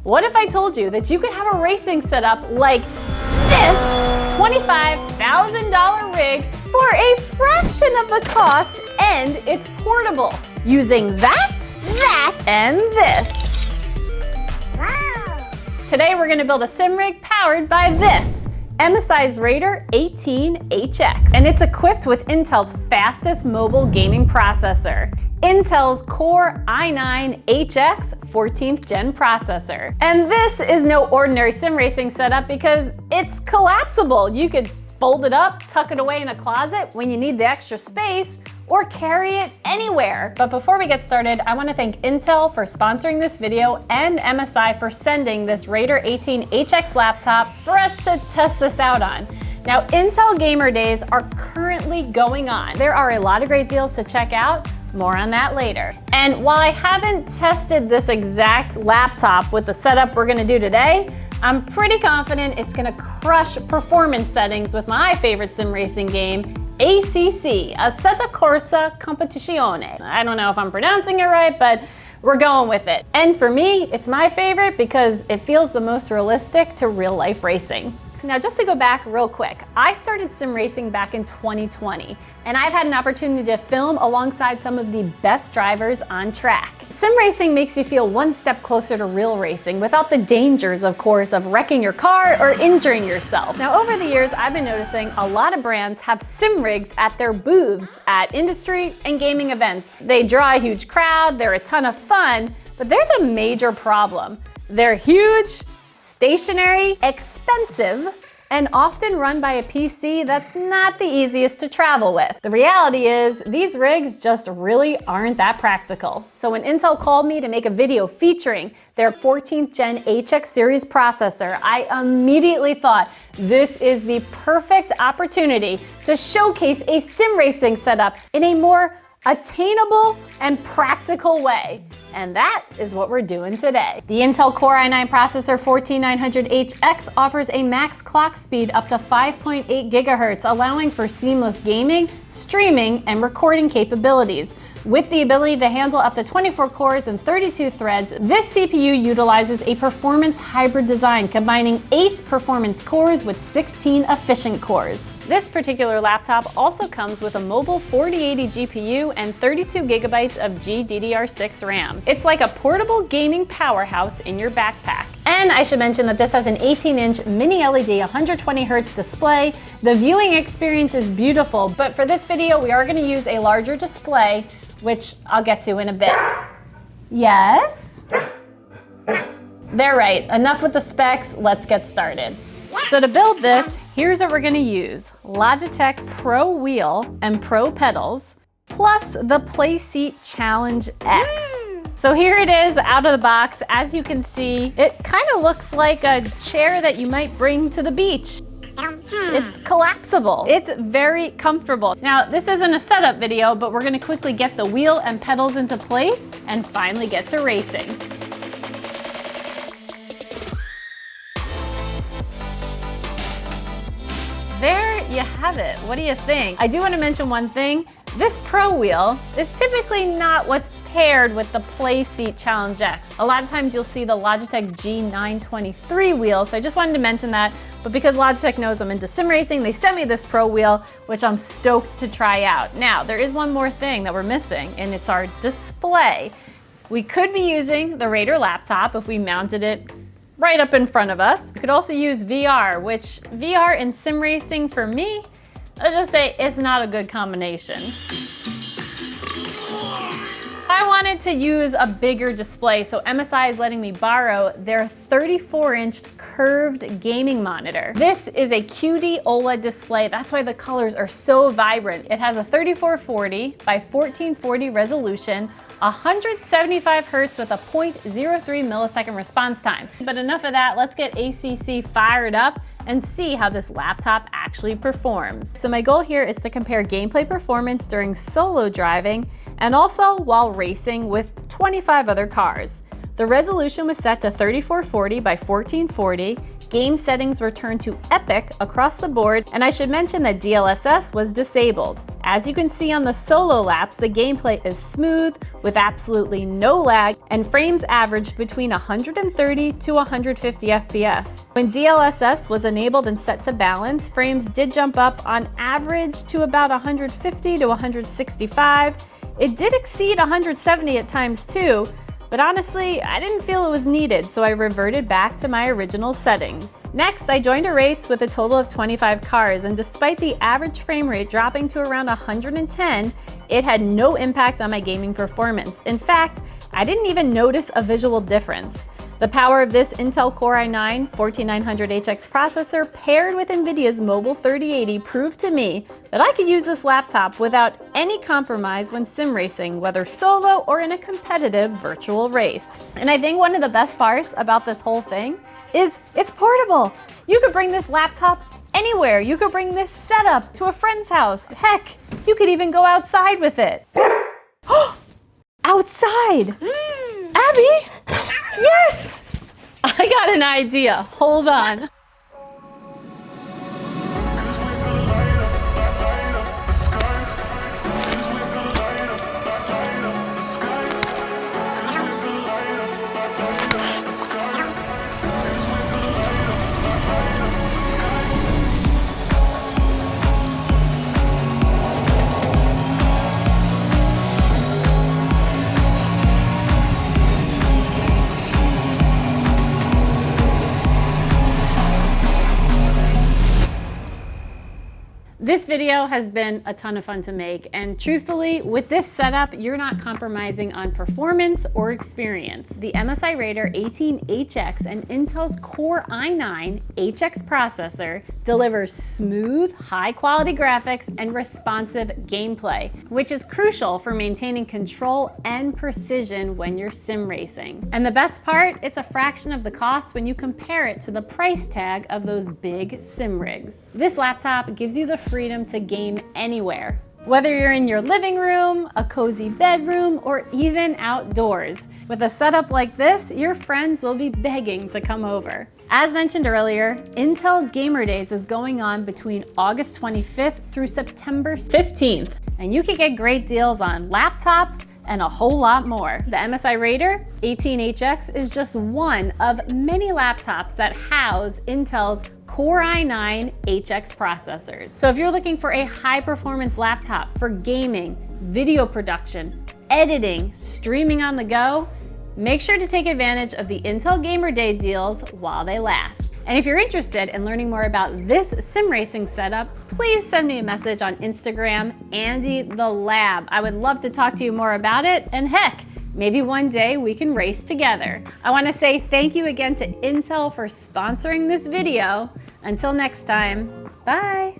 What if I told you that you could have a racing setup like this $25,000 rig for a fraction of the cost, and it's portable, using that, and this. Wow. Today we're gonna build a sim rig powered by this MSI Raider 18HX. And it's equipped with Intel's fastest mobile gaming processor, Intel's Core i9-HX 14th gen processor. And this is no ordinary sim racing setup because it's collapsible. You could fold it up, tuck it away in a closet when you need the extra space, or carry it anywhere. But before we get started, I want to thank Intel for sponsoring this video and MSI for sending this Raider 18HX laptop for us to test this out on. Now, Intel Gamer Days are currently going on. There are a lot of great deals to check out. More on that later. And while I haven't tested this exact laptop with the setup we're gonna do today, I'm pretty confident it's gonna crush performance settings with my favorite sim racing game, ACC, Assetto Corsa Competizione. I don't know if I'm pronouncing it right, but we're going with it. And for me, it's my favorite because it feels the most realistic to real life racing. Now, just to go back real quick, I started sim racing back in 2020, and I've had an opportunity to film alongside some of the best drivers on track. Sim racing makes you feel one step closer to real racing without the dangers, of course, of wrecking your car or injuring yourself. Now, over the years, I've been noticing a lot of brands have sim rigs at their booths at industry and gaming events. They draw a huge crowd, they're a ton of fun, but there's a major problem. They're huge, stationary, expensive, and often run by a PC that's not the easiest to travel with. The reality is, these rigs just really aren't that practical. So when Intel called me to make a video featuring their 14th gen HX series processor, I immediately thought this is the perfect opportunity to showcase a sim racing setup in a more attainable and practical way. And that is what we're doing today. The Intel Core i9 processor 14900HX offers a max clock speed up to 5.8 gigahertz, allowing for seamless gaming, streaming, and recording capabilities. With the ability to handle up to 24 cores and 32 threads, this CPU utilizes a performance hybrid design, combining 8 performance cores with 16 efficient cores. This particular laptop also comes with a mobile 4080 GPU and 32 gigabytes of GDDR6 RAM. It's like a portable gaming powerhouse in your backpack. And I should mention that this has an 18-inch mini LED 120Hz display. The viewing experience is beautiful, but for this video, we are going to use a larger display, which I'll get to in a bit. Yes? They're right. Enough with the specs. Let's get started. So to build this, here's what we're going to use. Logitech's Pro Wheel and Pro Pedals, plus the Playseat Challenge X. So here it is out of the box. As you can see, it kind of looks like a chair that you might bring to the beach. It's collapsible. It's very comfortable. Now, this isn't a setup video, but we're gonna quickly get the wheel and pedals into place and finally get to racing. There you have it. What do you think? I do want to mention one thing. This Pro Wheel is typically not what's paired with the Playseat Challenge X. A lot of times you'll see the Logitech G923 wheel, so I just wanted to mention that. But because Logitech knows I'm into sim racing, they sent me this Pro Wheel, which I'm stoked to try out. Now, there is one more thing that we're missing, and it's our display. We could be using the Raider laptop if we mounted it right up in front of us. We could also use VR, which VR in sim racing for me, let's just say it's not a good combination. I wanted to use a bigger display, so MSI is letting me borrow their 34-inch curved gaming monitor. This is a QD OLED display. That's why the colors are so vibrant. It has a 3440 by 1440 resolution, 175 Hertz with a 0.03 millisecond response time. But enough of that, let's get ACC fired up and see how this laptop actually performs. So my goal here is to compare gameplay performance during solo driving and also while racing with 25 other cars. The resolution was set to 3440 by 1440. Game settings were turned to epic across the board, and I should mention that DLSS was disabled. As you can see on the solo laps, the gameplay is smooth with absolutely no lag and frames averaged between 130 to 150 FPS. When DLSS was enabled and set to balance, frames did jump up on average to about 150 to 165. It did exceed 170 at times too, but honestly, I didn't feel it was needed, so I reverted back to my original settings. Next, I joined a race with a total of 25 cars, and despite the average frame rate dropping to around 110, it had no impact on my gaming performance. In fact, I didn't even notice a visual difference. The power of this Intel Core i9-14900HX processor paired with NVIDIA's Mobile 3080 proved to me that I could use this laptop without any compromise when sim racing, whether solo or in a competitive virtual race. And I think one of the best parts about this whole thing is it's portable. You could bring this laptop anywhere. You could bring this setup to a friend's house. Heck, you could even go outside with it. Outside! Abby! Yes! I got an idea. Hold on. This video has been a ton of fun to make, and truthfully, with this setup, you're not compromising on performance or experience. The MSI Raider 18HX and Intel's Core i9-HX processor delivers smooth, high-quality graphics and responsive gameplay, which is crucial for maintaining control and precision when you're sim racing. And the best part, it's a fraction of the cost when you compare it to the price tag of those big sim rigs. This laptop gives you the freedom to game anywhere, whether you're in your living room, a cozy bedroom, or even outdoors. With a setup like this, your friends will be begging to come over. As mentioned earlier, Intel Gamer Days is going on between August 25th through September 15th, and you can get great deals on laptops and a whole lot more. The MSI Raider 18HX is just one of many laptops that house Intel's Core i9-HX processors. So if you're looking for a high-performance laptop for gaming, video production, editing, streaming on the go, make sure to take advantage of the Intel Gamer Day deals while they last. And if you're interested in learning more about this sim racing setup, please send me a message on Instagram, Andy the Lab. I would love to talk to you more about it, and heck, maybe one day we can race together. I want to say thank you again to Intel for sponsoring this video. Until next time, bye.